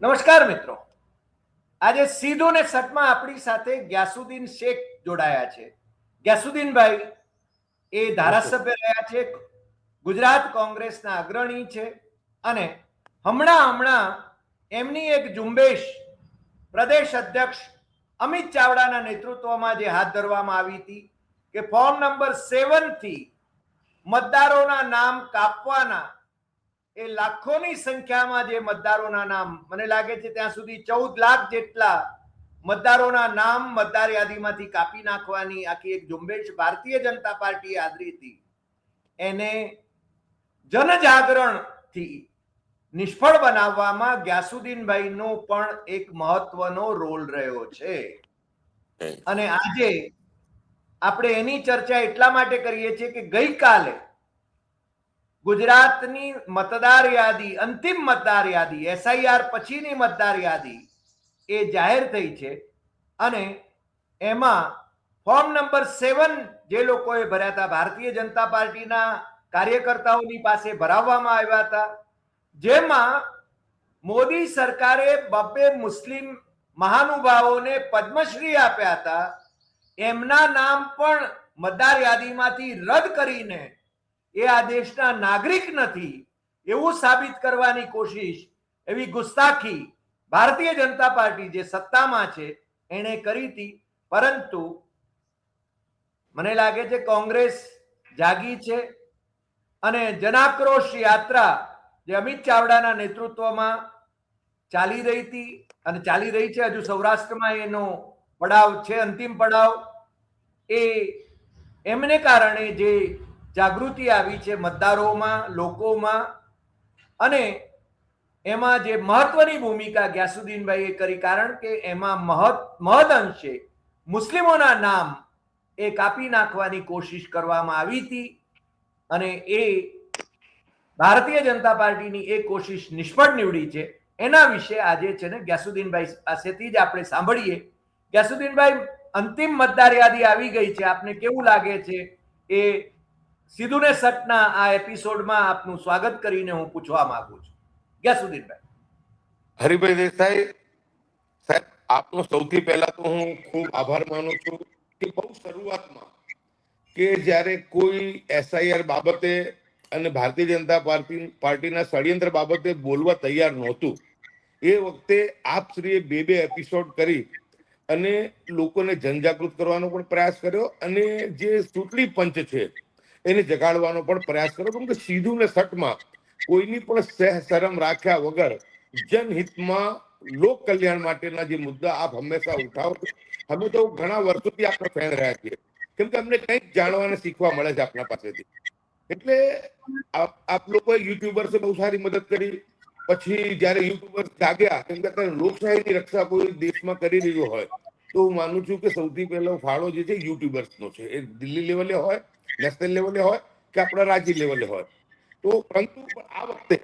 નમસ્કાર મિત્રો, આજે સીધું ને સટમાં આપણી સાથે ગ્યાસુદ્દીન શેખ જોડાયા છે. ગ્યાસુદ્દીનભાઈ એ ધારાસભ્ય રહ્યા છે, ગુજરાત કોંગ્રેસના અગ્રણી છે અને હમણાં એમની એક ઝુંબેશ પ્રદેશ અધ્યક્ષ અમિત ચાવડાના નેતૃત્વમાં જે હાથ ધરવામાં આવી હતી કે ફોર્મ નંબર 7 થી મતદારોના નામ કાપવાના, એ લાખોની સંખ્યામાં જે મતદારોના નામ, મને લાગે છે ત્યાં સુધી 14 લાખ જેટલા મતદારોના નામ મતદાર યાદીમાંથી કાપી નાખવાની આખી એક ઝુંબેશ ભારતીય જનતા પાર્ટીએ આદરી હતી. એને જનજાગરણથી નિષ્ફળ બનાવવામાં ગ્યાસુદ્દીનભાઈનો પણ એક મહત્વનો રોલ રહ્યો છે. અને આજે આપણે એની ચર્ચા એટલા માટે કરીએ છીએ કે ગઈકાલે ગુજરાતની મતદાર યાદી, અંતિમ મતદાર યાદી, એસઆઈઆર પછીની મતદાર યાદી એ જાહેર થઈ છે અને એમાં ફોર્મ નંબર 7 જે લોકોએ ભર્યા હતા, ભારતીય જનતા પાર્ટીના કાર્યકર્તાઓની પાસે ભરાવવામાં આવ્યા હતા, જેમાં મોદી સરકારે 2 મુસ્લિમ મહાનુભાવોને પદ્મશ્રી આપ્યા હતા, એમના નામ પણ મતદાર યાદીમાંથી રદ કરીને એ આ દેશના નાગરિક નથી એવું સાબિત કરવાની કોશિશ, એવી ગુસ્તાખી ભારતીય જનતા પાર્ટી જે સત્તામાં છે એણે કરી હતી. પરંતુ મને લાગે છે કોંગ્રેસ જાગી છે અને જનાક્રોશ યાત્રા જે અમિત ચાવડાના નેતૃત્વમાં ચાલી રહી હતી અને ચાલી રહી છે, હજુ સૌરાષ્ટ્રમાં એનો પડાવ છે, અંતિમ પડાવ, એ એમને કારણે જે જાગૃતિ આવી છે મતદારોમાં, લોકોમાં, અને એમાં જે મહત્વની ભૂમિકા ગ્યાસુદ્દીનભાઈએ કરી, કારણ કે એમાં મહદ અંશે મુસ્લિમોના નામ એ કાપી નાખવાની કોશિશ કરવામાં આવી હતી અને એ ભારતીય જનતા પાર્ટીની એ કોશિશ નિષ્ફળ નીવડી છે. એના વિશે આજે છે ને ગ્યાસુદ્દીનભાઈ પાસેથી જ આપણે સાંભળીએ. ગ્યાસુદ્દીનભાઈ, અંતિમ મતદાર યાદી આવી ગઈ છે, આપને કેવું લાગે છે? એ સીધું ને સટના આ એપિસોડમાં આપનું સ્વાગત કરીને હું પૂછવા માંગુ છું. ગ્યાસુદ્દીનભાઈ. હરિભાઈ દેસાઈ સાહેબ, આપનો સૌથી પહેલા તો હું ખૂબ આભાર માનું છું કે બહુ શરૂઆતમાં કે જ્યારે કોઈ એસઆઈઆર બાબતે અને ભારતીય જનતા પાર્ટીના ષડયંત્ર બાબતે બોલવા તૈયાર નહોતું, એ વખતે આપશ્રીએ 2 એપિસોડ કરી અને લોકોને જનજાગૃત કરવાનો પણ પ્રયાસ કર્યો અને જે ચૂંટણી પંચ છે એને જગાડવાનો પણ પ્રયાસ કર્યો. કેમ કે સીધું ને સટમાં કોઈની પણ શરમ રાખ્યા વગર જનહિતમાં લોક કલ્યાણ માટેના જે મુદ્દા આપ હંમેશા ઉઠાવો છો. અમે તો ઘણા વર્ષોથી આપણા ફેન રહ્યા છીએ, કેમ કે અમને કંઈક જાણવા અને શીખવા મળે છે આપના પાસેથી. એટલે આપ લોકોએ યુટ્યુબર્સે બહુ સારી મદદ કરી. પછી જયારે યુટ્યુબર્સ જાગ્યા, કેમ કે લોકશાહીની રક્ષા કોઈ દેશમાં કરી રહ્યો હોય તો હું માનું છું કે સૌથી પહેલો ફાળો જે છે યુટ્યુબર્સનો છે. એ દિલ્હી લેવલે હોય, નેશનલ લેવલે હોય કે આપણા રાજ્ય લેવલે હોય. તો પરંતુ આ વખતે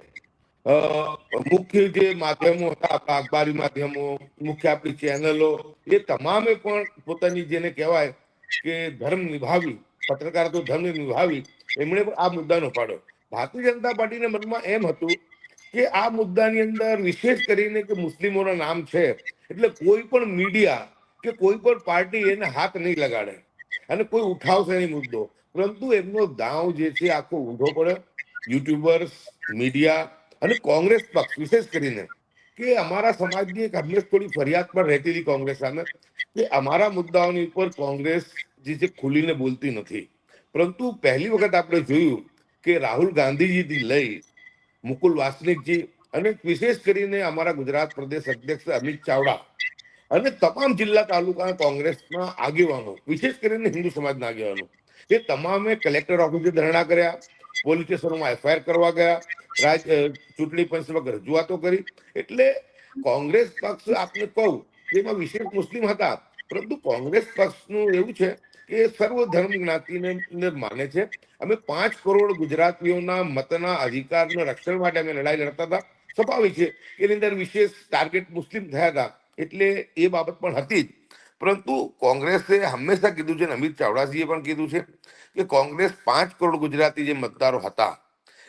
મુખ્ય જે માધ્યમો હતા, આપણા અખબારી માધ્યમો, મુખ્ય આપણી ચેનલો, એ તમામે પણ પોતાની જેને કહેવાય કે ધર્મ નિભાવી, પત્રકાર તો ધર્મ નિભાવી, એમણે પણ આ મુદ્દાનો પાડ્યો. ભારતીય જનતા પાર્ટીના મનમાં એમ હતું કે આ મુદ્દાની અંદર વિશેષ કરીને કે મુસ્લિમોના નામ છે એટલે કોઈ પણ મીડિયા કે કોઈ પણ પાર્ટી એને હાથ નહીં લગાડે અને કોઈ ઉઠાવશે નહીં મુદ્દો. પરંતુ એમનો દાવ જે છે આખો ઊંધો પડ્યો. યુટ્યુબર્સ, મીડિયા અને કોંગ્રેસ પક્ષ વિશેષ કરીને, કે અમારા સમાજની એક હંમેશ થોડી ફરિયાદ પણ રહેતી હતી કોંગ્રેસ સામે કે અમારા મુદ્દાઓની ઉપર કોંગ્રેસ જે છે ખુલીને બોલતી નથી. પરંતુ પહેલી વખત આપણે જોયું કે રાહુલ ગાંધીજીથી લઈ મુકુલ વાસનિકજી અને વિશેષ કરીને અમારા ગુજરાત પ્રદેશ અધ્યક્ષ અમિત ચાવડા અને તમામ જિલ્લા તાલુકા કોંગ્રેસના આગેવાનો, વિશેષ કરીને હિન્દુ સમાજના આગેવાનો, એ તમામે કલેક્ટર ઓફિસે ધરણા કર્યા, પોલીસ સ્ટેશનોમાં એફઆઈઆર કરવા ગયા, ચૂંટણી પંચમાં રજૂઆતો કરી. એટલે કોંગ્રેસ પક્ષ આપને કહું કે એમાં વિશેષ મુસ્લિમ હતા, પરંતુ કોંગ્રેસ પક્ષનું એવું છે કે સર્વ ધર્મ જ્ઞાતિને માને છે. અમે 5 કરોડ ગુજરાતીઓના મતના અધિકારના રક્ષણ માટે અમે લડાઈ લડતા હતા. સ્વાભાવિક છે એની અંદર વિશેષ ટાર્ગેટ મુસ્લિમ થયા હતા, એટલે એ બાબત પણ હતી જ. પરંતુ કોંગ્રેસે હંમેશા કીધું છે, અમિત ચાવડાજીએ પણ કીધું છે કે કોંગ્રેસ 5 કરોડ ગુજરાતી જે મતદારો હતા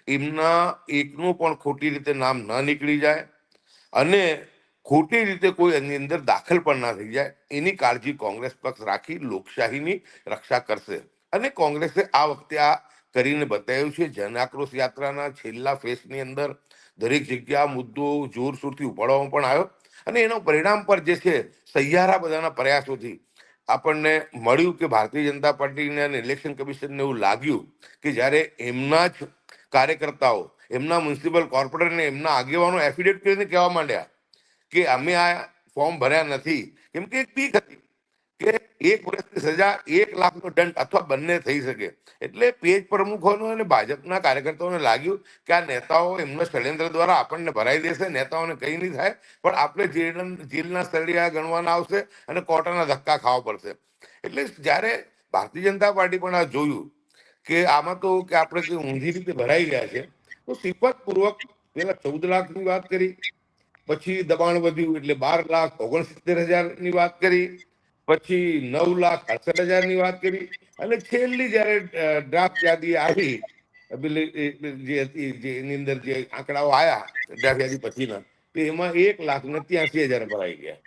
એમના એકનું પણ ખોટી રીતે નામ ન નીકળી જાય અને ખોટી રીતે કોઈ એની અંદર દાખલ પણ ના થઈ જાય એની કાળજી કોંગ્રેસ પક્ષ રાખી લોકશાહીની રક્ષા કરશે. અને કોંગ્રેસે આ વખતે આ કરીને બતાવ્યું છે. જન આક્રોશ યાત્રાના છેલ્લા ફેસની અંદર દરેક જગ્યા મુદ્દો જોરશોરથી ઉપાડવામાં પણ આવ્યો અને એનું પરિણામ પર જે છે સહિયારા બધાના પ્રયાસોથી આપણને મળ્યું કે ભારતીય જનતા પાર્ટીને અને ઇલેક્શન કમિશનને એવું લાગ્યું કે જ્યારે એમના જ કાર્યકર્તાઓ, એમના મ્યુનિસિપલ કોર્પોરેટરને એમના આગેવાનો એફિડેવિટ કરીને કહેવા માંડ્યા કે અમે આ ફોર્મ ભર્યા નથી, કેમ કે એક બીક હતી કે 1 વર્ષની સજા, 1 લાખનો દંડ અથવા બંને થઈ શકે. એટલે પેજ પ્રમુખોને અને ભાજપના કાર્યકર્તાઓને લાગ્યું કે આ નેતાઓ એમના ષડયંત્ર દ્વારા આપણને ભરાઈ દેશે, નેતાઓને કંઈ નહીં થાય, પણ આપણે જેલના સળિયા ગણવાના આવશે અને કોર્ટના ધક્કા ખાવા પડશે. એટલે જ્યારે ભારતીય જનતા પાર્ટી પણ આ જોયું કે આમાં તો કે આપણે કે ઊંધી રીતે ભરાઈ ગયા છે, તો સિફતપૂર્વક પેલા 14 લાખની વાત કરી, પછી દબાણ વધ્યું એટલે 12,69,000ની વાત કરી, પછી 9,68,000ની વાત કરી અને છેલ્લી જયારે ડ્રાફ્ટ યાદી આવી જે હતી, જે એની અંદર જે આંકડાઓ આયા ડ્રાફ્ટ યાદી પછીના, તો એમાં 1,83,000 ભરાઈ ગયા.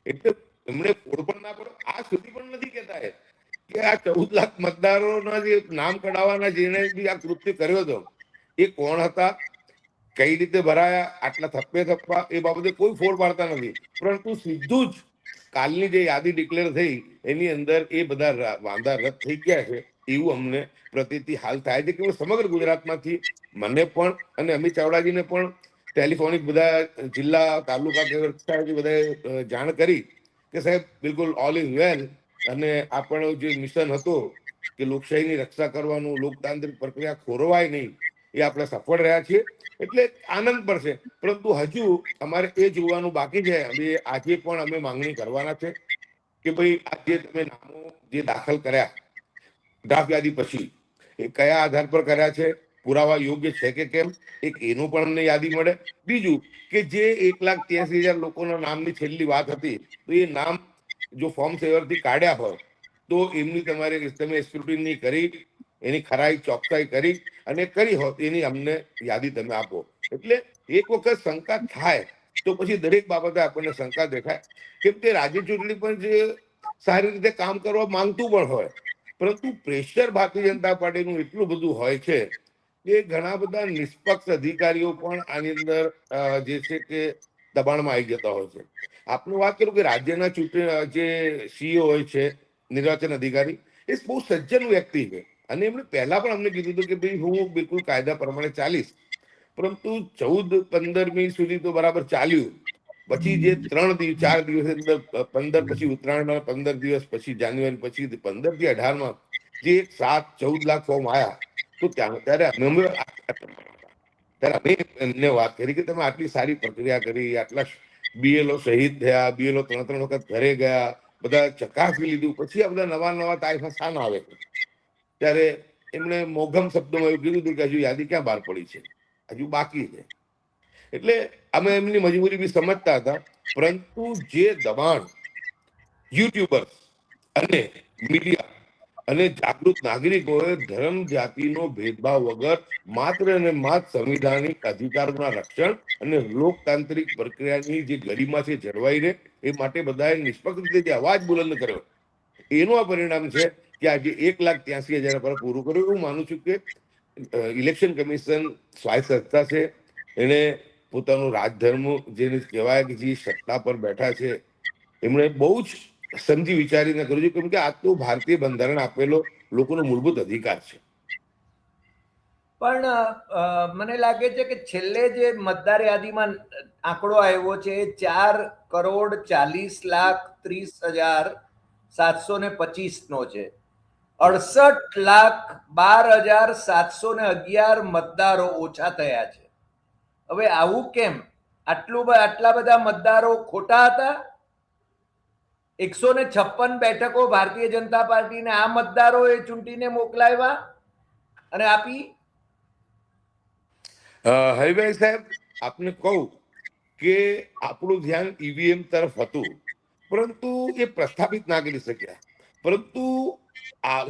એટલે એમણે ફોડ પણ ના પડ્યો. આ સુધી પણ નથી કહેતા કે આ 14 લાખ મતદારોના જે નામ કઢાવવાના જેને બી આ કૃત્ય કર્યો હતો એ કોણ હતા, કઈ રીતે ભરાયા, આટલા થપ્પે થપ્પા, એ બાબતે કોઈ ફોડ પાડતા નથી. પરંતુ સીધું જ કાલની જે યાદી ડિક્લેર થઈ એની અંદર એ બધા વાંધા રદ થઈ ગયા છે એવું અમને પ્રતીતિ હાલ થાય છે. કે સમગ્ર ગુજરાતમાંથી મને પણ અને અમિત ચાવડાજીને પણ ટેલિફોનિક બધા જિલ્લા તાલુકા કક્ષાએથી બધાએ જાણ કરી કે સાહેબ બિલકુલ ઓલ ઇઝ વેલ અને આપણો જે મિશન હતો કે લોકશાહીની રક્ષા કરવાનું, લોકતાંત્રિક પ્રક્રિયા ખોરવાય નહીં, એ આપણે સફળ રહ્યા છીએ. એટલે આનંદ પણ છે, પરંતુ હજુ અમારે એ જોવાનું બાકી છે. આજે પણ અમે માંગણી કરવાના છે કે ભાઈ આ જે તમે નામો જે દાખલ કર્યા ડ્રાફ્ટ યાદી પછી, એ કયા આધાર પર કર્યા છે, પુરાવા યોગ્ય છે કે કેમ, એક એનું પણ અમને યાદી મળે. બીજું કે જે 1,83,000 લોકોના નામની છેલ્લી વાત હતી, તો એ નામ જો ફોર્મ સેવરથી કાઢ્યા હોય તો એમની તમે સ્ક્રુટિની કરી, એની ખરાઈ ચોકસાઈ કરી અને કરી હોત એની અમને યાદી તમે આપો. એટલે એક વખત શંકા થાય તો પછી દરેક બાબતે આપણને શંકા દેખાય. કેમ કે રાજ્ય ચૂંટણી પણ જે સારી રીતે કામ કરવા માંગતું પણ હોય, પરંતુ પ્રેશર ભારતીય જનતા પાર્ટીનું એટલું બધું હોય છે કે ઘણા બધા નિષ્પક્ષ અધિકારીઓ પણ આની અંદર જે છે કે દબાણમાં આવી જતા હોય છે. આપનું વાત કરું કે રાજ્યના ચૂંટણી જે સીઈઓ હોય છે, નિર્વાચન અધિકારી, એ બહુ સજ્જન વ્યક્તિ છે અને એમણે પહેલા પણ અમને કીધું હતું કે ભાઈ હું બિલકુલ કાયદા પ્રમાણે ચાલીશ. પરંતુ 14-15મી સુધી તો બરાબર ચાલ્યું. પછી જે 4 દિવસ અંદર 15 પછી ઉત્તરાયણના 15 દિવસ પછી જાન્યુઆરી પછી 15 થી 18માં જે 7-14 લાખ ફોર્મ આવ્યા, તો ત્યારે અમે એમને વાત કરી કે તમે આટલી સારી પ્રક્રિયા કરી, આટલા બીએલઓ શહીદ થયા, બીએલઓ 3 વખત ઘરે ગયા, બધા ચકાસી લીધું, પછી આ બધા નવા તારીફા શાન આવે છે. ત્યારે એમણે મોઘમ શબ્દોમાં એવું કીધું હતું કે હજુ યાદી ક્યાં બહાર પડી છે, હજુ બાકી છે. એટલે અમે એમની મજબૂરી બી સમજતા હતા, પરંતુ જે દબાણ યુટ્યુબર્સ અને મીડિયા અને જાગૃત નાગરિકોએ ધર્મ જાતિનો ભેદભાવ વગર માત્ર ને માત્ર સંવિધાનિક અધિકારોના રક્ષણ અને લોકતાંત્રિક પ્રક્રિયાની જે ગરિમા છે જળવાઈ રહે એ માટે બધાએ નિષ્પક્ષ રીતે જે અવાજ બુલંદ કર્યો, એનું આ પરિણામ છે કે આજે 1,83,000 પર પૂરું કર્યું. હું માનું છું કે ઇલેક્શન કમિશન સ્વાયત્ત સંસ્થા છે, એને પોતાનું રાજધર્મ જેને કહેવાય કે જે સત્તા પર બેઠા છે એમણે બહુ જ સમજી વિચારીને કર્યું છે. કેમ કે આ તો ભારતીય બંધારણ આપેલો લોકોનો મૂળભૂત અધિકાર છે. પણ મને લાગે છે કે છેલ્લે જે મતદાર યાદીમાં આંકડો આવ્યો છે એ 4,40,30,725 નો છે. 68,12,711 મતદારો ઓછા થયા છે. હવે આવું કેમ? આટલા બધા મતદારો ખોટા હતા? 156 બેઠકો ભારતીય જનતા પાર્ટીને આ મતદારોએ ચૂંટીને મોકલાવ્યા અને આપી. હરિભાઈ સાહેબ, આપને કહું કે આપણું ધ્યાન ઈવીએમ તરફ હતું, પરંતુ એ પ્રસ્થાપિત ના કરી શક્યા. પરંતુ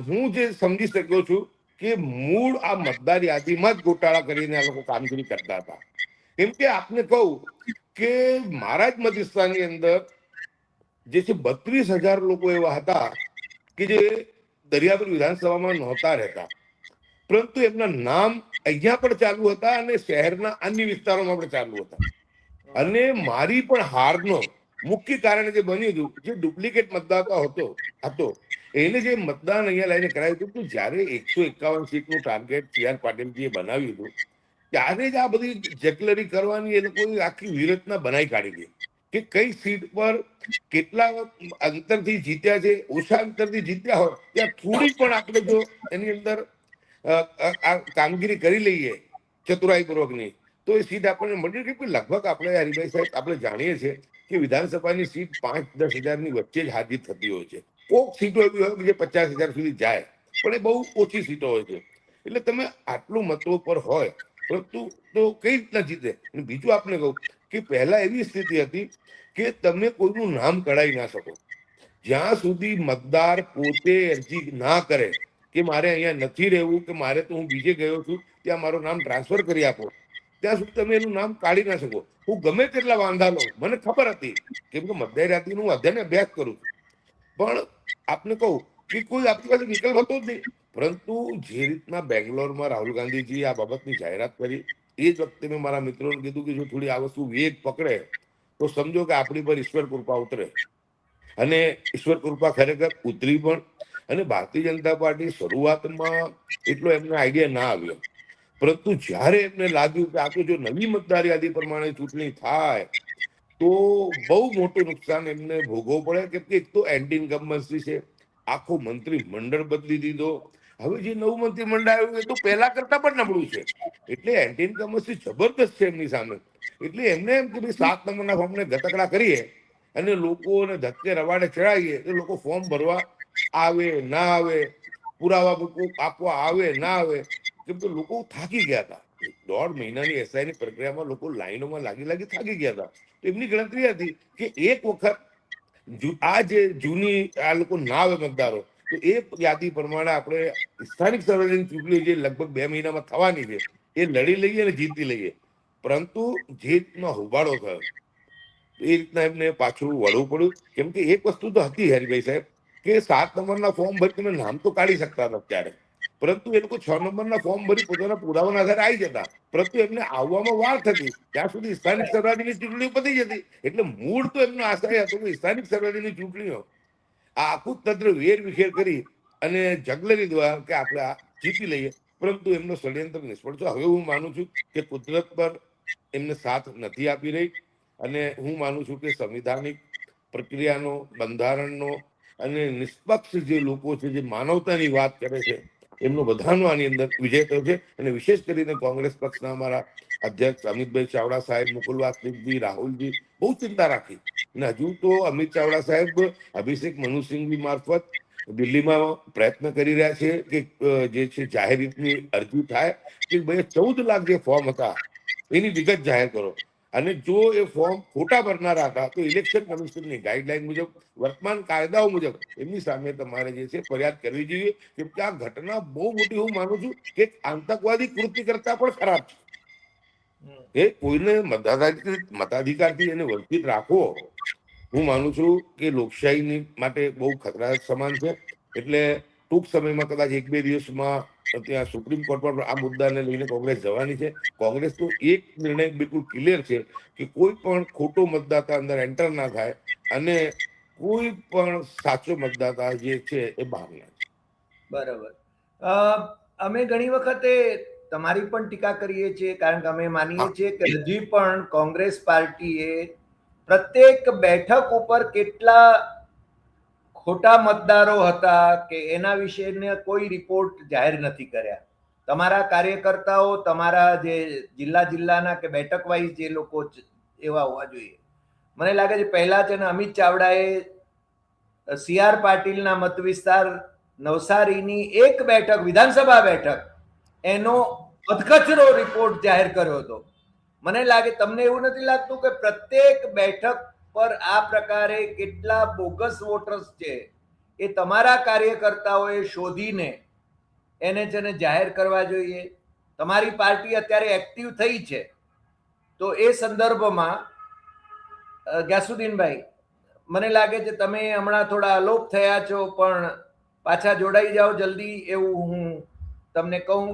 હું જે સમજી શક્યો છું કે મૂળ આ મતદાર યાદીમાં જ ગોટાળા કરીને આ લોકો કામગીરી કરતા હતા. કેમ કે આપને કહું કે મારા જ મત વિસ્તારની અંદર જે છે 32,000 લોકો એવા હતા કે જે દરિયાપુર વિધાનસભામાં નહોતા રહેતા, પરંતુ એમના નામ અહીંયા પણ ચાલુ હતા અને શહેરના અન્ય વિસ્તારોમાં પણ ચાલુ હતા. અને મારી પણ હારનો મુખ્ય કારણ જે બન્યું હતું, જે ડુપ્લિકેટ મતદાતા હતો એને જે મતદાન અહીંયા લઈને કરાયું હતું, તો જ્યારે 151 સીટનું ટાર્ગેટ CR પાટીલજીએ બનાવ્યું હતું, ત્યારે જ આ બધી જકલરી કરવાની એ લોકોએ આખી વ્યૂહરચના બનાવી કાઢી હતી કે કઈ સીટ પર કેટલા અંતરથી જીત્યા છે. ઓછા અંતરથી જીત્યા હોય ત્યાં થોડી પણ આપણે જો એની અંદર આ કામગીરી કરી લઈએ ચતુરાઈપૂર્વકની, તો એ સીટ આપણને મળી. કે લગભગ આપણે હરિભાઈ સાહેબ આપણે જાણીએ છીએ કે વિધાનસભાની સીટ 5-10 હજારની વચ્ચે જ હાજર થતી હોય છે. કોક સીટો એવી હોય કે જે 50,000 સુધી જાય, પણ એ બહુ ઓછી સીટો હોય છે. એટલે તમે આટલું મતો પર હોય પરંતુ તો કઈ રીતના જીતે. બીજું આપણે કહું કે પહેલા એવી સ્થિતિ હતી કે તમે કોઈનું નામ કઢાવી ના શકો જ્યાં સુધી મતદાર પોતે અરજી ના કરે કે મારે અહીંયા નથી રહેવું, કે મારે તો હું બીજે ગયો છું ત્યાં મારું નામ ટ્રાન્સફર કરી આપો, ત્યાં સુધી તમે એનું નામ કાઢી ના શકો. હું ગમે તેટલા વાંધા લઉં, મને ખબર હતી કેમ કે મતદાર યાદીનું હું અભ્યાસ કરું છું, પણ આપને કહું કે કોઈ આપણી પાસે વિકલ્પ હતો જ નહીં. પરંતુ જે રીતના બેંગ્લોરમાં રાહુલ ગાંધીજી આ બાબતની જાહેરાત કરી, એ જ વખતે મેં મારા મિત્રોને કીધું કે જો થોડી આ વસ્તુ વેગ પકડે તો સમજો કે આપણી પર ઈશ્વર કૃપા ઉતરે. અને ઈશ્વર કૃપા ખરેખર ઉતરી પણ. અને ભારતીય જનતા પાર્ટી શરૂઆતમાં એટલો એમને આઈડિયા ના આવ્યો, પરંતુ જ્યારે એમને લાગ્યું કે આ તો જો નવી મતદાર યાદી પ્રમાણે ચૂંટણી થાય તો બહુ મોટું નુકસાન એમને ભોગવવું પડે. કેમ કે એક તો એન્ટી ઇન્કમ્બન્સી છે, આખું મંત્રી મંડળ બદલી દીધો. હવે જે નવું મંત્રીમંડળ આવ્યું એ તો પહેલા કરતા પણ નબળું છે. એટલે એન્ટી ઇન્કમ્બન્સી જબરદસ્ત છે એમની સામે. એટલે એમને એમ કે ભાઈ 7 નંબરના ફોર્મને ગતકડા કરીએ અને લોકોને ધક્કે રવાડે ચડાવીએ તો લોકો ફોર્મ ભરવા આવે ના આવે, પુરાવા આપવા આવે ના આવે. કેમ કે લોકો થાકી ગયા હતા. 1.5 મહિનાની એસઆઈની પ્રક્રિયામાં લોકો લાઈનોમાં લાગી થાકી ગયા હતા. એમની ગણતરી હતી કે એક વખત આ જે જૂની આ લોકો ના આવે મતદારો, તો એ યાદી પ્રમાણે આપણે સ્થાનિક સ્વરાજ્યની ચૂંટણી જે લગભગ 2 મહિનામાં થવાની છે એ લડી લઈએ અને જીતી લઈએ. પરંતુ જે રીતનો હોબાળો થયો એ રીતના એમને પાછું વળવું પડ્યું. કેમ કે એક વસ્તુ તો હતી હરિભાઈ સાહેબ કે 7 નંબરના ફોર્મ ભરી તમે નામ તો કાઢી શકતા હતા ત્યારે, પરંતુ એ લોકો 6 નંબરના ફોર્મ ભરી પોતાના પુરાવાના આધારે આવી જતા, પરંતુ એમને આવવામાં વાર થતી. ત્યાં સુધી સ્થાનિક સ્વરાજ્યની ચૂંટણી પતી જતી. એટલે મૂળ તો એમનો આશય હતો કે સ્થાનિક સ્વરાજ્યની ચૂંટણીઓ આ આખું તંત્ર વેરવિખેર કરી અને જગલરી દ્વારા કે આપણે આ જીતી લઈએ. પરંતુ એમનો ષડયંત્ર નિષ્ફળ છે. હવે હું માનું છું કે કુદરત પર એમને સાથ નથી આપી રહી, અને હું માનું છું કે સંવિધાનિક પ્રક્રિયાનો, બંધારણનો અને નિષ્પક્ષ જે લોકો છે, જે માનવતાની વાત કરે છે, એમનો બધાનો આની અંદર વિજય થયો છે. અને વિશેષ કરીને કોંગ્રેસ પક્ષના અમારા અધ્યક્ષ અમિતભાઈ ચાવડા સાહેબ, મુકુલ વાસનિકજી, રાહુલજી બહુ ચિંતા રાખી. અને હજુ તો અમિત ચાવડા સાહેબ અભિષેક મનુસિંહજી મારફત દિલ્હીમાં પ્રયત્ન કરી રહ્યા છે કે જે છે જાહેર રીતની અરજી થાય કે ભાઈ 14 લાખ જે ફોર્મ હતા એની વિગત જાહેર કરો. અને જો એ ફોર્મ ખોટા ભરનારા હતા તો ઇલેક્શન કમિશનની ગાઈડલાઈન મુજબ, વર્તમાન કાયદાઓ મુજબ એમની સામે તમારે જે છે ફરિયાદ કરવી જોઈએ. કેમ કે આ ઘટના બહુ મોટી હું માનું છું કે આતંકવાદી કૃત્ય કરતા પણ ખરાબ છે. એ કોઈને મતાધિકારથી એને વંચિત રાખવો, હું માનું છું કે લોકશાહીની માટે બહુ ખતરા સમાન છે. એટલે ટૂંક સમયમાં કદાચ 1-2 દિવસમાં ત્યાં સુપ્રીમ કોર્ટ પર આ મુદ્દાને લઈને કોંગ્રેસ જવાની છે. કોંગ્રેસનો એક નિર્ણય બિલકુલ ક્લિયર છે કે કોઈ પણ ખોટો મતદાતા અંદર એન્ટર ના થાય અને કોઈ પણ સાચો મતદાતા જે છે એ બહાર ના જાય. બરાબર. અમે ઘણી વખતે તમારી પણ ટીકા કરીએ છીએ, કારણ કે અમે માનીએ છીએ કે હજી પણ કોંગ્રેસ પાર્ટીએ પ્રત્યેક બેઠક ઉપર કેટલા ખોટા મતદારો હતા કે એના વિશેને કોઈ રિપોર્ટ જાહેર નથી કર્યા. તમારા કાર્યકર્તાઓ, તમારા જે જિલ્લાના કે બેઠક વાઇઝ જે લોકો એવા હોવા જોઈએ. મને લાગે છે પહેલા છે ને અમિત ચાવડાએ CR પાટીલના મત વિસ્તાર નવસારીની એક બેઠક, વિધાનસભા બેઠક, એનો અધકચરો રિપોર્ટ જાહેર કર્યો હતો. મને લાગે, તમને એવું નથી લાગતું કે પ્રત્યેક બેઠક પર આ પ્રકારે કેટલા બોગસ વોટર્સ છે એ તમારા કાર્યકર્તાઓએ શોધીને એને છે ને જાહેર કરવા જોઈએ? તમારી પાર્ટી અત્યારે એક્ટિવ થઈ છે, તો એ સંદર્ભમાં ગ્યાસુદ્દીનભાઈ, મને લાગે છે તમે હમણાં થોડા અલોપ થયા છો, પણ પાછા જોડાઈ જાઓ જલ્દી, એવું હું તમને કહું.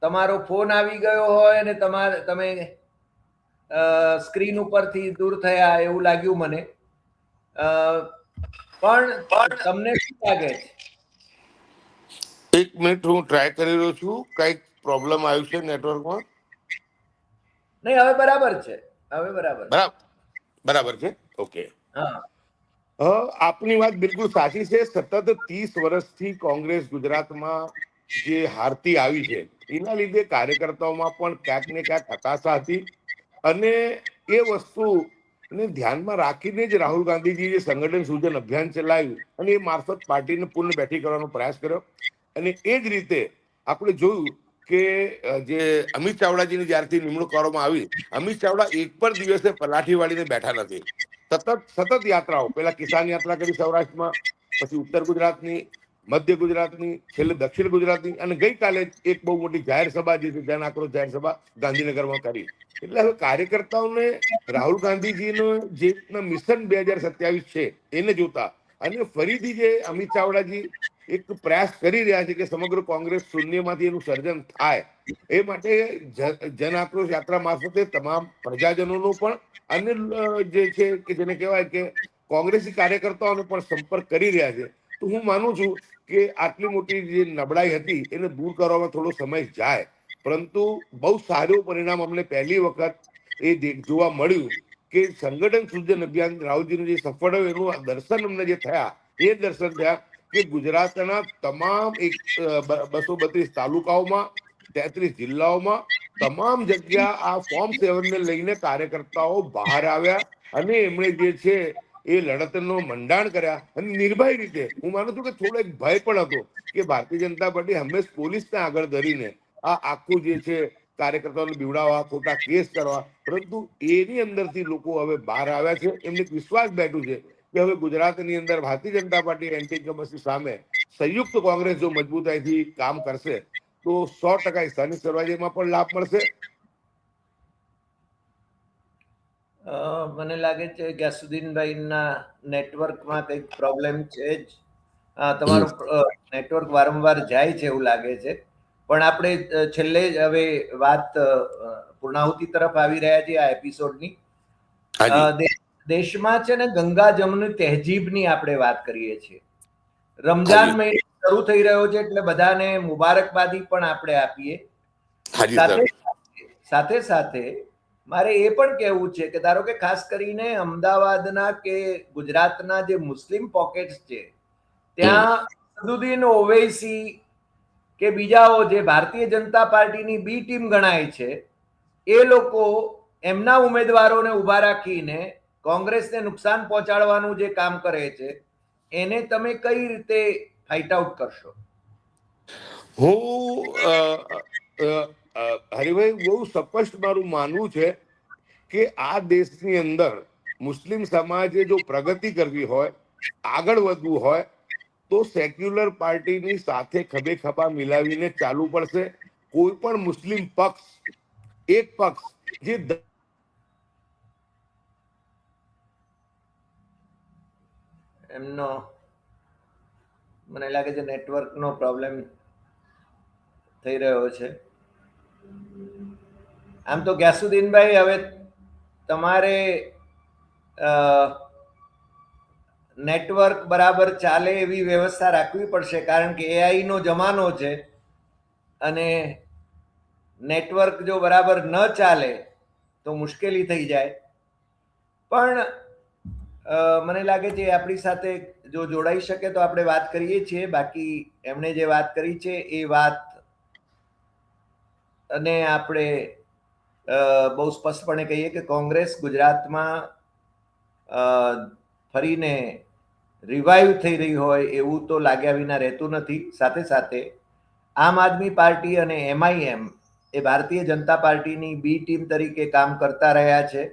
તમારો ફોન આવી ગયો હોય અને તમે સ્ક્રીન ઉપરથી દૂર થયા એવું લાગ્યું મને. પણ તમને શું લાગે છે? એક મિનિટ, હું ટ્રાય કરી રહ્યો છું. કઈક પ્રોબ્લેમ આવ્યું છે નેટવર્કમાં? નહીં, હવે બરાબર છે. હવે બરાબર છે. બરાબર છે. ઓકે. હા, આપની વાત બિલકુલ સાચી છે. સતત 30 વર્ષથી કોંગ્રેસ ગુજરાતમાં જે હારતી આવી છે એના લીધે કાર્યકર્તાઓમાં પણ ક્યાંક ને ક્યાંક હતાશા હતી, અને એ વસ્તુને ધ્યાનમાં રાખીને જ રાહુલ ગાંધીજી જે સંગઠન સૂજન અભિયાન ચલાવ્યું અને એ મારફત પાર્ટીને પુનઃ બેઠી કરવાનો પ્રયાસ કર્યો. અને એ જ રીતે આપણે જોયું કે જે અમિત ચાવડાજીની જ્યારથી નિમણૂક કરવામાં આવી, અમિત ચાવડા એક પણ દિવસે પલાઠી વાળીને બેઠા નથી. સતત યાત્રાઓ, પહેલા કિસાન યાત્રા કરી સૌરાષ્ટ્રમાં, પછી ઉત્તર ગુજરાતની, મધ્ય ગુજરાતની, છેલ્લે દક્ષિણ ગુજરાતની, અને ગઈકાલે એક બહુ મોટી જાહેર સભા જે છે જન આક્રોશ જાહેર સભા ગાંધીનગરમાં કરી. એટલે હવે કાર્યકર્તાઓને રાહુલ ગાંધીજીનું જે મિશન 2027 છે એને જોતા, અને ફરીથી જે અમિત ચાવડાજી એક પ્રયાસ કરી રહ્યા છે કે સમગ્ર કોંગ્રેસ શૂન્યમાંથી એનું સર્જન થાય, એ માટે જન આક્રોશ યાત્રા મારફતે તમામ પ્રજાજનોનો પણ, અને જે છે કે જેને કહેવાય કે કોંગ્રેસી કાર્યકર્તાઓનો પણ સંપર્ક કરી રહ્યા છે. તો હું માનું છું કે આટલી મોટી જે નબળાઈ હતી એને દૂર કરવામાં થોડો સમય જાય, પરંતુ બહુ સારું પરિણામ અમને પહેલી વખત એ જોવા મળ્યું કે સંગઠન સૂજન અભિયાન રાહુલજીનું જે સફળ હોય એનું દર્શન અમને જે થયા, એ દર્શન થયા કે ગુજરાતના તમામ 232 તાલુકાઓમાં, 33 જિલ્લાઓમાં, તમામ જગ્યા આ ફોર્મ 7 ને લઈને કાર્યકર્તાઓ બહાર આવ્યા, અને એમણે જે છે એ લડતનો મંડાણ કર્યા. અને નિર્ભય રીતે, હું માનું છું કે થોડો એક ભય પણ હતો કે ભારતીય જનતા પાર્ટી હંમેશા પોલીસને આગળ ધરીને આ આખું જે છે કાર્યકર્તાઓને બીવડાવવા, ખોટા કેસ કરવા, પરંતુ એની અંદરથી લોકો હવે બહાર આવ્યા છે. એમને એક વિશ્વાસ બેઠું છે કે હવે ગુજરાતની અંદર Bharatiya Janata party anti incumbency સામે સંયુક્ત કોંગ્રેસ જો મજબૂતાઈથી કામ કરશે તો 100% સ્થાનિક સ્વરાજ્યમાં પણ લાભ મળશે. મને લાગે છે ગ્યાસુદ્દીનભાઈના નેટવર્કમાં કંઈક પ્રોબ્લેમ છે જ. તમારું નેટવર્ક વારંવાર જાય છે એવું લાગે છે. પણ આપણે છેલ્લે જ હવે વાત પૂર્ણાહુતિ તરફ આવી રહ્યા છીએ આ એપિસોડની. દેશમાં છે ને ગંગા જમની તહેજીબની આપણે વાત કરીએ છીએ. રમજાન મહિનો શરૂ થઈ રહ્યો છે એટલે બધાને મુબારકબાદી પણ આપણે આપીએ. સાથે સાથે મારે એ પણ કહેવું છે કે ધારો કે ખાસ કરીને અમદાવાદના કે ગુજરાતના જે મુસ્લિમ પોકેટ્સ છે ત્યાં સદુદ્દીન ઓવૈસી કે બીજાઓ જે ભારતીય જનતા પાર્ટીની બી ટીમ ગણાય છે, એ લોકો એમના ઉમેદવારોને ઊભા રાખીને કોંગ્રેસને નુકસાન પહોંચાડવાનું જે કામ કરે છે એને તમે કઈ રીતે ફાઇટ આઉટ કરશો? હું હરિભાઈ, બહુ સ્પષ્ટ મારું માનવું છે કે આ દેશની અંદર મુસ્લિમ સમાજે જો પ્રગતિ કરવી હોય, આગળ વધવું હોય, તો સેક્યુલર પાર્ટીની સાથે ખભે ખભા મિલાવીને ચાલવું પડશે. કોઈ પણ મુસ્લિમ પક્ષ, એક પક્ષ જે એમનો મને લાગે છે નેટવર્કનો પ્રોબ્લેમ થઈ રહ્યો છે. આમ તો ગ્યાસુદ્દીનભાઈ, હવે તમારે નેટવર્ક બરાબર ચાલે એવી વ્યવસ્થા રાખવી પડશે, કારણ કે એઆઈ નો જમાનો છે અને નેટવર્ક જો બરાબર ન ચાલે તો મુશ્કેલી થઈ જાય. પણ મને લાગે છે આપણી સાથે જો જોડાઈ શકે તો આપણે વાત કરીએ છીએ. બાકી એમણે જે વાત કરી છે એ વાત અને આપણે બહુ સ્પષ્ટપણે કહીએ કે કોંગ્રેસ ગુજરાતમાં ફરીને રિવાઈવ થઈ રહી હોય એવું તો લાગ્યા વિના રહેતું નથી. સાથે સાથે આમ આદમી પાર્ટી અને એમઆઈએમ એ ભારતીય જનતા પાર્ટીની બી ટીમ તરીકે કામ કરતા રહ્યા છે,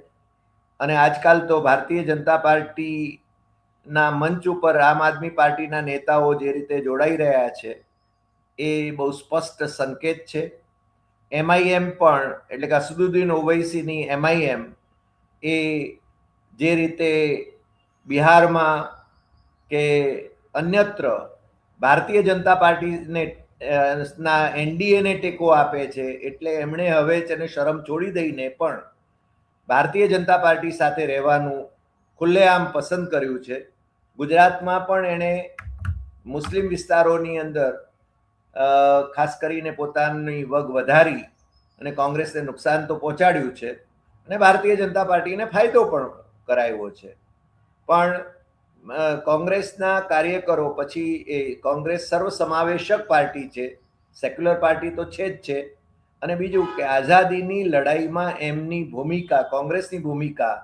અને આજકાલ તો ભારતીય જનતા પાર્ટીના મંચ ઉપર આમ આદમી પાર્ટીના નેતાઓ જે રીતે જોડાઈ રહ્યા છે એ બહુ સ્પષ્ટ સંકેત છે. MIM પણ એટલે કે અસદુદ્દીન ઓવૈસીની MIM એ જે રીતે બિહારમાં કે અન્યત્ર ભારતીય જનતા પાર્ટીને ના NDA ને ટેકો આપે છે, એટલે એમણે હવે તેને શરમ છોડી દઈને પણ ભારતીય જનતા પાર્ટી સાથે રહેવાનું ખુલ્લેઆમ પસંદ કર્યું છે. ગુજરાતમાં પણ એણે મુસ્લિમ વિસ્તારોની અંદર ખાસ કરીને પોતાની વગ વધારી અને કોંગ્રેસને નુકસાન તો પહોંચાડ્યું છે અને ભારતીય જનતા પાર્ટીને ફાયદો પણ કરાવ્યો છે. પણ કોંગ્રેસના કાર્યકરો પછી એ કોંગ્રેસ સર્વસમાવેશક પાર્ટી છે, સેક્યુલર પાર્ટી તો છે જ છે. અને બીજું કે આઝાદીની લડાઈમાં એમની ભૂમિકા, કોંગ્રેસની ભૂમિકા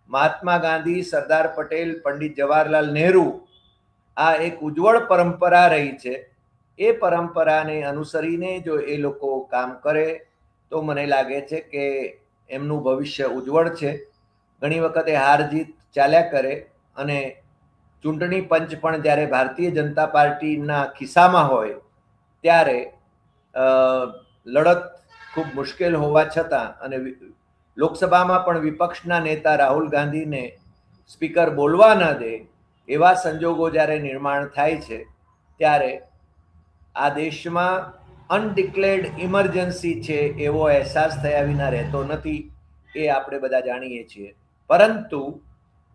મહાત્મા ગાંધી, સરદાર પટેલ, પંડિત જવાહરલાલ નહેરુ આ એક ઉજ્જવળ પરંપરા રહી છે. એ પરંપરાને અનુસરીને જો એ લોકો કામ કરે તો મને લાગે છે કે એમનું ભવિષ્ય ઉજ્જવળ છે. ઘણી વખતે હાર જીત ચાલ્યા કરે અને ચૂંટણી પંચ પણ જ્યારે ભારતીય જનતા પાર્ટીના ખિસ્સામાં હોય ત્યારે લડત ખૂબ મુશ્કેલ હોવા છતાં અને લોકસભામાં પણ વિપક્ષના નેતા રાહુલ ગાંધીને સ્પીકર બોલવા ન દે એવા સંજોગો જ્યારે નિર્માણ થાય છે ત્યારે આ દેશમાં અનડિક્લેર્ડ ઇમરજન્સી છે એવો અહેસાસ થયા વિના રહેતો નથી, એ આપણે બધા જાણીએ છીએ. પરંતુ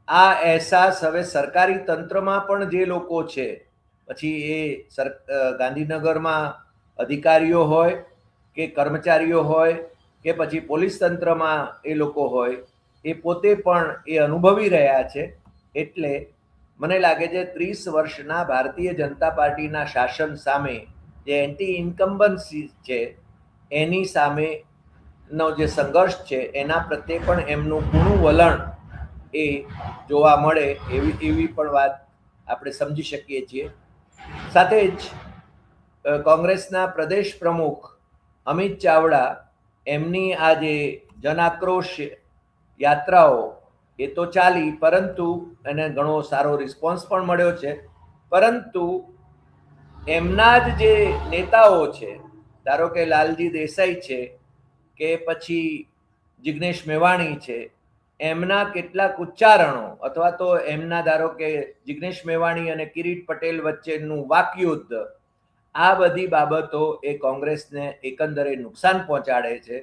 આ અહેસાસ હવે સરકારી તંત્રમાં પણ જે લોકો છે, પછી એ ગાંધીનગરમાં અધિકારીઓ હોય કે કર્મચારીઓ હોય કે પછી પોલીસ તંત્રમાં એ લોકો હોય, એ પોતે પણ એ અનુભવી રહ્યા છે. એટલે મને લાગે છે 30 વર્ષના ભારતીય જનતા પાર્ટીના શાસન સામે જે એન્ટી ઇન્કમ્બન્સી છે એની સામેનો જે સંઘર્ષ છે એના પ્રત્યે પણ એમનું પૂર્ણ વલણ એ જોવા મળે એવી પણ વાત આપણે સમજી શકીએ છીએ. સાથે જ કોંગ્રેસના પ્રદેશ પ્રમુખ અમિત ચાવડા એમની આ જે જન આક્રોશ યાત્રાઓ એ તો ચાલી, પરંતુ એને ઘણો સારો રિસ્પોન્સ પણ મળ્યો છે. પરંતુ એમના જ જે નેતાઓ છે, ધારો કે લાલજી દેસાઈ છે કે પછી જિગ્નેશ મેવાણી છે, એમના કેટલાક ઉચ્ચારણો અથવા તો એમના ધારો કે જિગ્નેશ મેવાણી અને કિરીટ પટેલ વચ્ચેનું વાકયુદ્ધ, આ બધી બાબતો એ કોંગ્રેસને એકંદરે નુકસાન પહોંચાડે છે.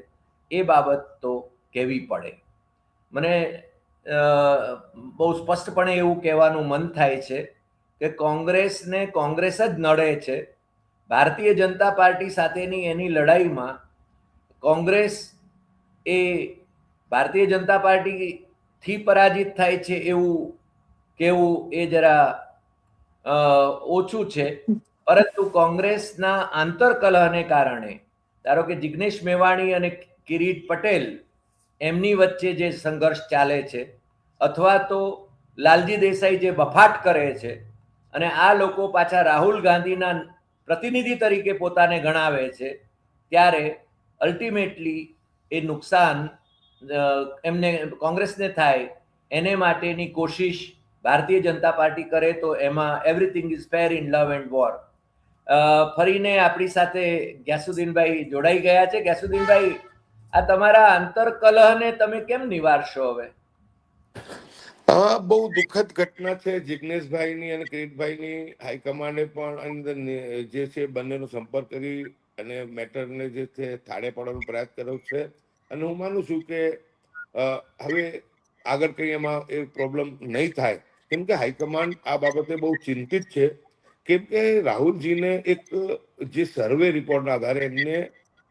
એ બાબત તો કહેવી પડે. મને બહુ સ્પષ્ટપણે એવું કહેવાનું મન થાય છે કે કોંગ્રેસને કોંગ્રેસ જ નડે છે. ભારતીય જનતા પાર્ટી સાથેની એની લડાઈમાં કોંગ્રેસ એ ભારતીય જનતા પાર્ટીથી પરાજિત થાય છે એવું કહેવું એ જરા ઓછું છે. પરંતુ કોંગ્રેસના આંતરકલહને કારણે, ધારો કે જિગ્નેશ મેવાણી અને કિરીટ પટેલ એમની વચ્ચે જે સંઘર્ષ ચાલે છે, અથવા તો લાલજી દેસાઈ જે બફાટ કરે છે અને આ લોકો પાછા રાહુલ ગાંધીના પ્રતિનિધિ તરીકે પોતાને ગણાવે છે, ત્યારે અલ્ટિમેટલી એ નુકસાન એમને કોંગ્રેસને થાય એને માટેની કોશિશ ભારતીય જનતા પાર્ટી કરે તો એમાં everything is fair in love and war. ફરીને આપણી સાથે ગ્યાસુદ્દીનભાઈ જોડાઈ ગયા છે. ગ્યાસુદ્દીનભાઈ, આ તમારા આંતરકલહને તમે કેમ નિવારશો હવે? બહુ દુઃખદ ઘટના છે જિગ્નેશભાઈની અને કિરીટભાઈની. હાઈકમાન્ડે પણ અંદર જે છે બંનેનો સંપર્ક કરી અને મેટરને જે છે થાળે પાડવાનો પ્રયાસ કર્યો છે. અને હું માનું છું કે હવે આગળ કંઈ એમાં એ પ્રોબ્લેમ નહીં થાય, કેમ કે હાઈકમાન્ડ આ બાબતે બહુ ચિંતિત છે. કેમ કે રાહુલજીને એક જે સર્વે રિપોર્ટના આધારે એમને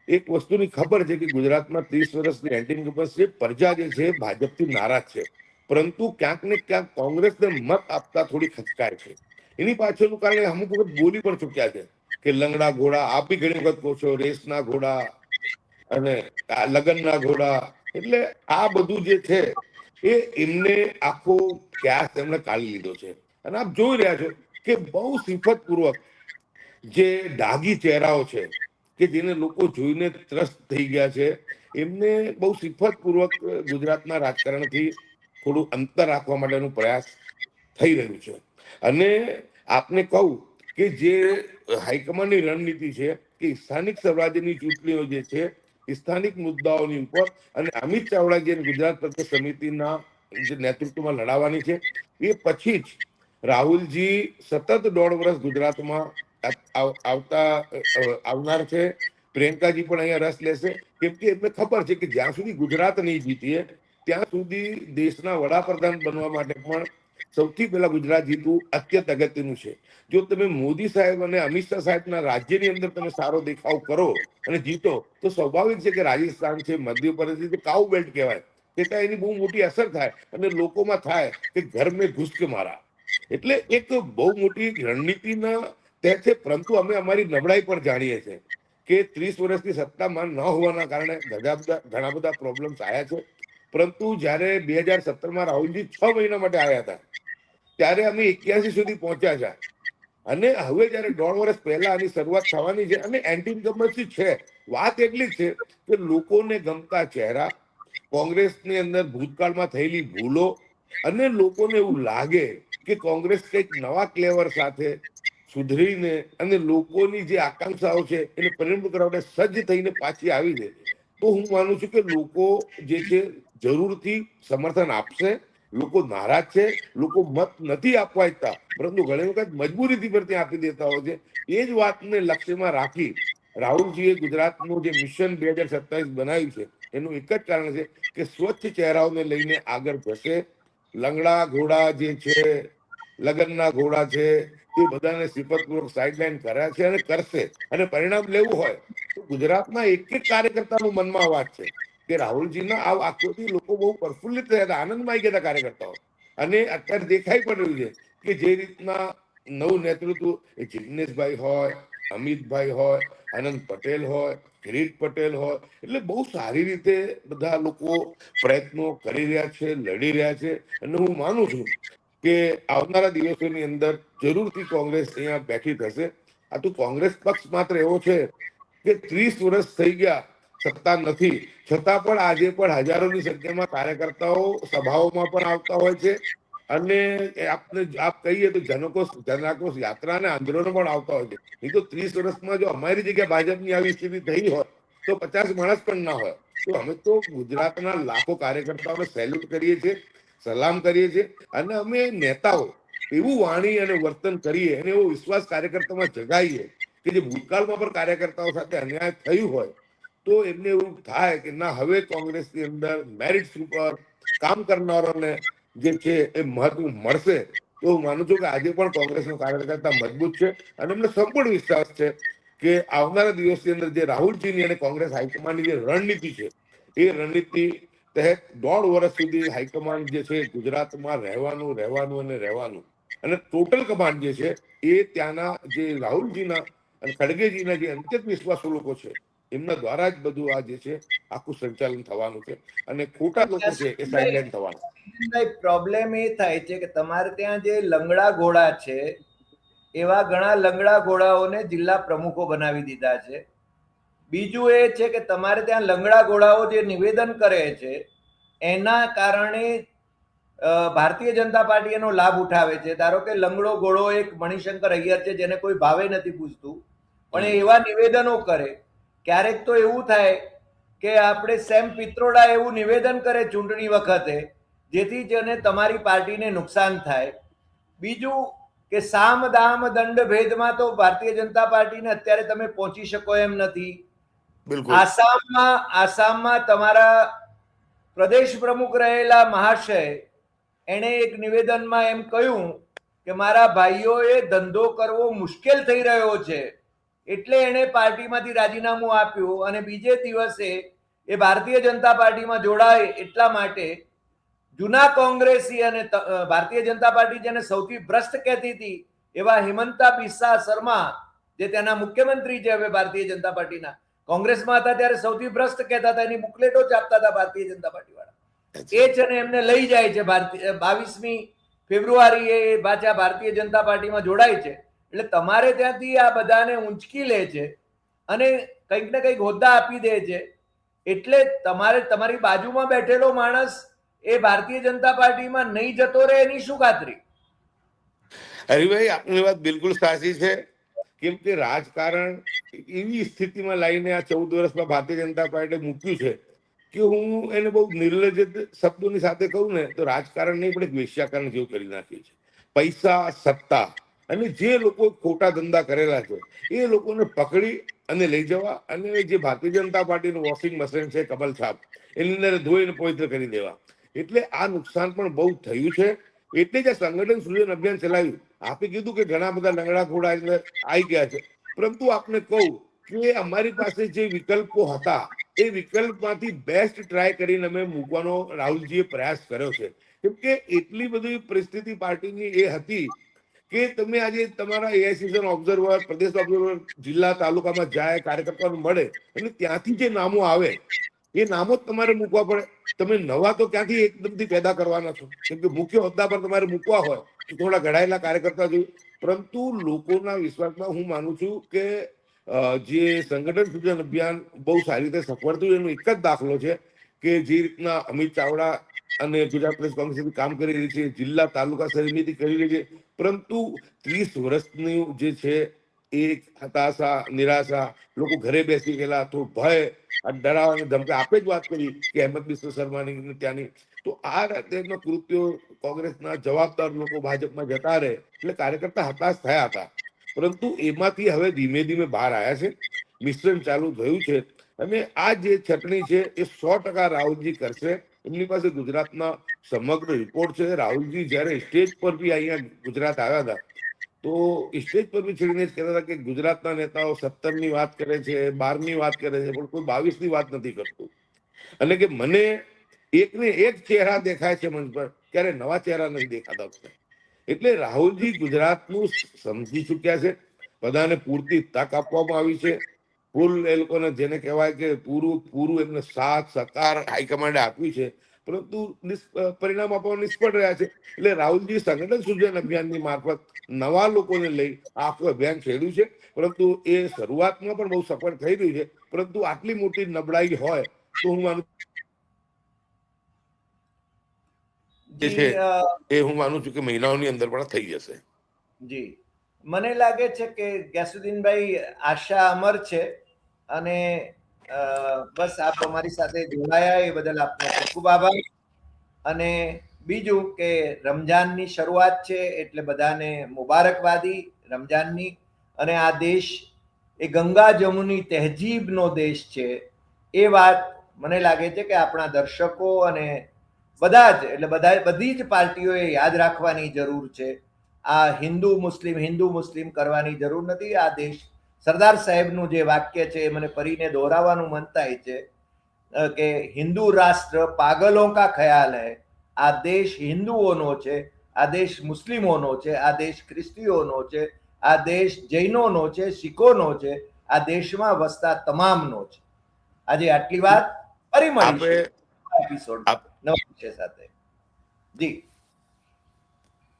એક વસ્તુની ખબર છે કે ગુજરાતમાં 30 વર્ષની એન્ટી ઇન્કમ્બન્સી પ્રજા જે છે ભાજપથી નારાજ છે, પરંતુ ક્યાંક ને ક્યાંક કોંગ્રેસને મત આપતા થોડી ખચકાય છે. એની પાછળનું કારણ અમુક વખત બોલી પણ ચૂક્યા છે કે લંગડા ઘોડા, આપ બી ઘણી વખત કહો છો રેસના ઘોડા અને લગનના ઘોડા. એટલે આ બધું જે છે એ એમને આખો ક્યાસ એમને કાઢી લીધો છે. અને આપ જોઈ રહ્યા છો કે બહુ સિફતપૂર્વક જે ડાઘી ચહેરાઓ છે કે જેને લોકો જોઈને ત્રસ્ત થઈ ગયા છે, એમને બહુ સિફતપૂર્વક ગુજરાતના રાજકારણથી થોડું અંતર રાખવા માટેનો પ્રયાસ થઈ રહ્યું છે. અને આપને કહું કે જે હાઈકમાન્ડની રણનીતિ છે કે સ્થાનિક સ્વરાજ્યની ચૂંટણીઓ જે છે સ્થાનિક મુદ્દાઓની ઉપર, અને અમિત ચાવડાજી ગુજરાત પ્રદેશ સમિતિના જે નેતૃત્વમાં લડાવવાની છે. એ પછી જ રાહુલજી સતત 1.5 વર્ષ ગુજરાતમાં આવનાર છે. પ્રિયંકાજી પણ અહીંયા રસ લેશે, કેમ કે એમને ખબર છે કે જ્યાં સુધી ગુજરાત નહીં જીતીએ ત્યાં સુધી દેશના વડાપ્રધાન બનવા માટે પણ સૌથી પહેલા ગુજરાત જીતવું અત્યંત અગત્યનું છે. જો તમે મોદી સાહેબ અને અમિત શાહ સાહેબના રાજ્યની અંદર તમે સારો દેખાવ કરો અને જીતો, તો સ્વાભાવિક છે કે રાજસ્થાન છે, મધ્યપ્રદેશ છે, કાઉ બેલ્ટ કહેવાય, એટલે એની બહુ મોટી અસર થાય અને લોકોમાં થાય કે ઘર મેં ઘુસ કે મારા. એટલે એક બહુ મોટી રણનીતિના તે છે. પરંતુ અમે અમારી નબળાઈ પણ જાણીએ છીએ કે 30 વર્ષથી સત્તામાં ન હોવાના કારણે ઘણા બધા પ્રોબ્લેમ્સ આવ્યા છે. પરંતુ જ્યારે 2017માં રાહુલજી 6 મહિના માટે આવ્યા હતા, ત્યારે અમે 81 સુધી પહોંચ્યા છે. અને હવે જયારે 1.5 વર્ષ પહેલા આની શરૂઆત થવાની છે અને એન્ટી ઇન્કમ્બન્સી છે, વાત એટલી જ છે કે લોકોને ગમતા ચહેરા, કોંગ્રેસની અંદર ભૂતકાળમાં થયેલી ભૂલો, અને લોકોને એવું લાગે કે કોંગ્રેસ કંઈક નવા ક્લેવર સાથે સુધરીને અને લોકોની જે આકાંક્ષાઓ છે એને પરિણત કરવા માટે સજ્જ થઈને પાછી આવી છે. તો હું માનું છું કે લોકો જે છે જરૂરથી સમર્થન આપશે. લોકો નારાજ છે, લોકો મત નથી આપવા ઈચ્છતા, પરંતુ ઘણી વખત મજબૂરીથી પર ત્યાં આપી દેતા હોય છે. એ જ વાતને લક્ષ્યમાં રાખી રાહુલજીએ ગુજરાતનું જે મિશન 2027 બનાવ્યું છે, એનું એક જ કારણ છે કે સ્વચ્છ ચહેરાઓને લઈને આગળ જશે. લંગડા ઘોડા જે છે, લગનના ઘોડા છે, એ બધાને સિફતપૂર્વક સાઇડલાઇન કર્યા છે અને કરશે. અને પરિણામ લેવું હોય તો ગુજરાતના એક એક કાર્યકર્તાનું મનમાં વાત છે કે રાહુલજીના આ વાક્યોથી લોકો બહુ પ્રફુલ્લિત થયા હતા, આનંદમાં આવી ગયા હતા કાર્યકર્તાઓ. અને અત્યારે દેખાઈ પણ રહ્યું છે કે જે રીતના નવું નેતૃત્વ, એ જિગ્નેશભાઈ હોય, અમિતભાઈ હોય, આનંદ પટેલ હોય, કિરીટ પટેલ હોય, એટલે બહુ સારી રીતે બધા લોકો પ્રયત્નો કરી રહ્યા છે, લડી રહ્યા છે. અને હું માનું છું કે આવનારા દિવસોની અંદર જરૂરથી કોંગ્રેસ અહીંયા બેઠી થશે. આ તો કોંગ્રેસ પક્ષ માત્ર એવો છે કે 30 વર્ષ થઈ ગયા, સત્તા નથી, છતાં પણ આજે પણ હજારોની સંખ્યામાં કાર્યકર્તાઓ સભાઓમાં પણ આવતા હોય છે. અને આપ કહીએ તો જનાક્રોશ યાત્રા અને આંદોલનો પણ આવતા હોય છે. નહીં તો 30 વર્ષમાં જો અમારી જગ્યાએ ભાજપની આવી સ્થિતિ થઈ હોય તો 50 માણસ પણ ના હોય. તો અમે તો ગુજરાતના લાખો કાર્યકર્તાઓને સેલ્યુટ કરીએ છીએ, સલામ કરીએ છીએ. અને અમે નેતાઓ એવું વાણી અને વર્તન કરીએ અને એવો વિશ્વાસ કાર્યકર્તામાં જગાઈએ કે જે ભૂતકાળમાં પણ કાર્યકર્તાઓ સાથે અન્યાય થયું હોય તો એમને એવું થાય કે ના, હવે કોંગ્રેસની અંદર મેરિટ્સ ઉપર કામ કરનારોને જે છે એ મહત્વ મળશે. તો હું માનું છું કે આજે પણ કોંગ્રેસનો કાર્યકર્તા મજબૂત છે અને અમને સંપૂર્ણ વિશ્વાસ છે કે આવનારા દિવસની અંદર જે રાહુલજીની અને કોંગ્રેસ હાઈકમાન્ડની જે રણનીતિ છે, એ રણનીતિ તહેત 1.5 વર્ષ સુધી હાઈકમાન્ડ જે છે ગુજરાતમાં રહેવાનું અને ટોટલ કમાન્ડ જે છે એ ત્યાંના જે રાહુલજીના અને ખડગેજીના જે અત્યંત વિશ્વાસુ લોકો છે એમના દ્વારા જ બધું આ જે છે આખું સંચાલન થવાનું છે. અને ખોટા લોકો છે એ સાઇડલાઇન થવાનું. પ્રોબ્લેમ એ થાય છે કે તમારે ત્યાં જે લંગડા ઘોડા છે એવા ઘણા લંગડા ઘોડાઓને જિલ્લા પ્રમુખો બનાવી દીધા છે. બીજું એ છે કે તમારે ત્યાં લંગડા ઘોડાઓ જે નિવેદન કરે છે એના કારણે ભારતીય જનતા પાર્ટી એનો લાભ ઉઠાવે છે. ધારો કે લંગડો ઘોડો એક મણિશંકર અય્યર છે જેને કોઈ ભાવે નથી પૂછતું, પણ એવા નિવેદનો કરે. ક્યારેક તો એવું થાય કે આપણે સેમ પિત્રોડા એવું નિવેદન કરે ચૂંટણી વખતે જેથી જેને તમારી પાર્ટીને નુકસાન થાય. બીજું કે સામ દામ દંડ ભેદમાં તો ભારતીય જનતા પાર્ટીને અત્યારે તમે પહોંચી શકો એમ નથી. આસામમાં તમારા પ્રદેશ પ્રમુખ રહેલા મહાશય એણે એક નિવેદનમાં એમ કહ્યું કે મારા ભાઈઓએ ધંધો કરવો મુશ્કેલ થઈ રહ્યો છે, એટલે એણે પાર્ટીમાંથી રાજીનામું આપ્યું અને બીજે દિવસે એ ભારતીય જનતા પાર્ટીમાં જોડાય. એટલા માટે જૂના કોંગ્રેસી અને ભારતીય જનતા પાર્ટી જેને સૌથી ભ્રષ્ટ કહેતી હતી એવા હિમંતા બિસ્વા શર્મા, જે ત્યાંના મુખ્યમંત્રી છે હવે ભારતીય જનતા પાર્ટીના, કોંગ્રેસમાં હતા ત્યારે સૌથી ભ્રષ્ટ કહેતા હતા, એની બુકલેટો છાપતા હતા ભારતીય જનતા પાર્ટી વાળા. એ છે ને એમને લઈ જાય છે. 22મી ફેબ્રુઆરીએ પાછા ભારતીય જનતા પાર્ટીમાં જોડાય છે. એટલે તમારે ત્યાંથી આ બધાને ઊંચકી લે છે અને કંઈક ને કંઈક હોદ્દા આપી દે છે. એટલે તમારે તમારી બાજુમાં બેઠેલો માણસ એ ભારતીય જનતા પાર્ટીમાં નહીં જતો રહે એની શું ખાતરી? હરિભાઈ, આપની વાત બિલકુલ સાચી છે કેમ કે રાજકારણ એવી સ્થિતિમાં લાવીને આ 14 વર્ષમાં ભારતીય જનતા પાર્ટી મૂક્યું છે કે હું એને બહુ નિર્લજ્જ શબ્દોની સાથે કહું ને તો રાજકારણ નહીં પણ એક વેશ્યાકરણ જેવું કરી નાખ્યું છે. પૈસા, સત્તા અને જે લોકો ખોટા ધંધા કરેલા છે એ લોકોને પકડી અને લઈ જવા, અને જે ભારતીય જનતા પાર્ટીનું વોશિંગ મશીન છે કમલ છાપ, એની અંદર ધોઈને પવિત્ર કરી દેવા. એટલે આ નુકસાન પણ બહુ થયું છે. એટલે જ આ સંગઠન સૃજન અભિયાન ચલાવ્યું. આપે કીધું કે ઘણા બધા લંગડા ઘોડા આવી ગયા છે, પરંતુ આપને કહું કે અમારી પાસે જે વિકલ્પો હતા એ વિકલ્પમાંથી બેસ્ટ ટ્રાય કરીને અમે મૂકવાનો રાહુલજીએ પ્રયાસ કર્યો છે. કેમ કે એટલી બધી પરિસ્થિતિ પાર્ટીની એ હતી કે તમે આજે તમારા એઆઈસીસી ઓબ્ઝર્વર, પ્રદેશ ઓબ્ઝર્વર જિલ્લા તાલુકામાં જાય, કાર્યકર્તાઓને મળે અને ત્યાંથી જે નામો આવે એ નામો જ તમારે મૂકવા પડે. તમે નવા તો ક્યાંથી એકદમથી પેદા કરવાના છો? કેમ કે મુખ્ય હોદ્દા પર તમારે મૂકવા હોય તો થોડા ઘડાયેલા કાર્યકર્તા જોઈએ. પરંતુ લોકોના વિશ્વાસમાં હું માનું છું કે જે સંગઠન સૂચન અભિયાન બહુ સારી રીતે સફળ થયું એનો એક જ દાખલો છે કે જે રીતના અમિત ચાવડા અને ગુજરાત પ્રદેશ કોંગ્રેસ કામ કરી રહી છે, જિલ્લા તાલુકા સમિતિ કરી રહી છે, પરંતુ 30 વર્ષની જે છે એ હતાશા, નિરાશા, લોકો ઘરે બેસી ગયેલા, તો ભય, ડરાવવાની ધમકી. આપે જ વાત કરી કે અહેમદ બિસ્વ શર્માની ત્યાંની, તો આ રીતેના કૃત્યો કોંગ્રેસના જવાબદાર લોકો ભાજપમાં જતા રહે એટલે કાર્યકર્તા હતાશ થયા હતા. પરંતુ એમાંથી હવે ધીમે ધીમે બહાર આવ્યા છે, મિશ્રણ ચાલુ થયું છે, અને આ જે છટણી છે એ 100% રાહુલજી કરશે. એમની પાસે ગુજરાતના સમગ્ર રિપોર્ટ છે. રાહુલજી જયારે સ્ટેજ પર બી અહીંયા ગુજરાત આવ્યા હતા તો સ્ટેજ પર બી છેડીને જ કહેતા હતા કે ગુજરાતના નેતાઓ 17ની વાત કરે છે, 12ની વાત કરે છે, પણ કોઈ 22ની વાત નથી કરતું. અને કે મને એકને એક ચહેરા દેખાય છે મંચ પર, ક્યારે નવા ચહેરા નથી દેખાતા. એટલે રાહુલજી ગુજરાતનું સમજી ચુક્યા છે. બધાને પૂરતી તક આપવામાં આવી છે. ફૂલ એ લોકોને જેને કહેવાય કે પૂરું એમને સાથ સહકાર હાઈકમાન્ડે આપ્યું છે, પરંતુ પરિણામ આપવા નિષ્ફળ રહ્યા છે. એટલે રાહુલજી સંગઠન સૃજન અભિયાનની મારફત નવા લોકોને લઈ આખું અભિયાન છેડ્યું છે. પરંતુ એ શરૂઆતમાં પણ બહુ સફળ થઈ રહ્યું છે. પરંતુ આટલી મોટી નબળાઈ હોય તો હું માનું છે એ હું માનું છું કે મહિનાઓની અંદર પણ થઈ જશે. જી, મને લાગે છે કે ગયાસુદ્દીનભાઈ આશા અમર છે, અને બસ આપ અમારી સાથે જોડાયા એ બદલ આપનો ખૂબ ખૂબ આભાર. અને બીજું કે રમજાનની શરૂઆત છે એટલે બધાને મુબારકવાદી રમજાનની. અને આ દેશ એ ગંગા જમુની તહેજીબનો દેશ છે, એ વાત મને લાગે છે કે આપણા દર્શકો અને બધા જ એટલે બધી જ પાર્ટીઓએ યાદ રાખવાની જરૂર છે. આ હિન્દુ મુસ્લિમ કરવાની જરૂર નથી. આ દેશ સરદાર સાહેબનું જે વાક્ય છે એ મને ફરીને દોહરાવવાનું મન થાય છે કે હિન્દુ રાષ્ટ્ર પાગલોं का ख्याल है. આ દેશ હિન્દુઓનો છે, આ દેશ મુસ્લિમોનો છે, આ દેશ ખ્રિસ્તીઓનો છે, આ દેશ જૈનોનો છે, શીખોનો છે, આ દેશમાં વસતા તમામનો છે. આજે આટલી વાત, ફરી મળીશું એપિસોડમાં નવા વિષય સાથે. જી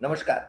નમસ્કાર.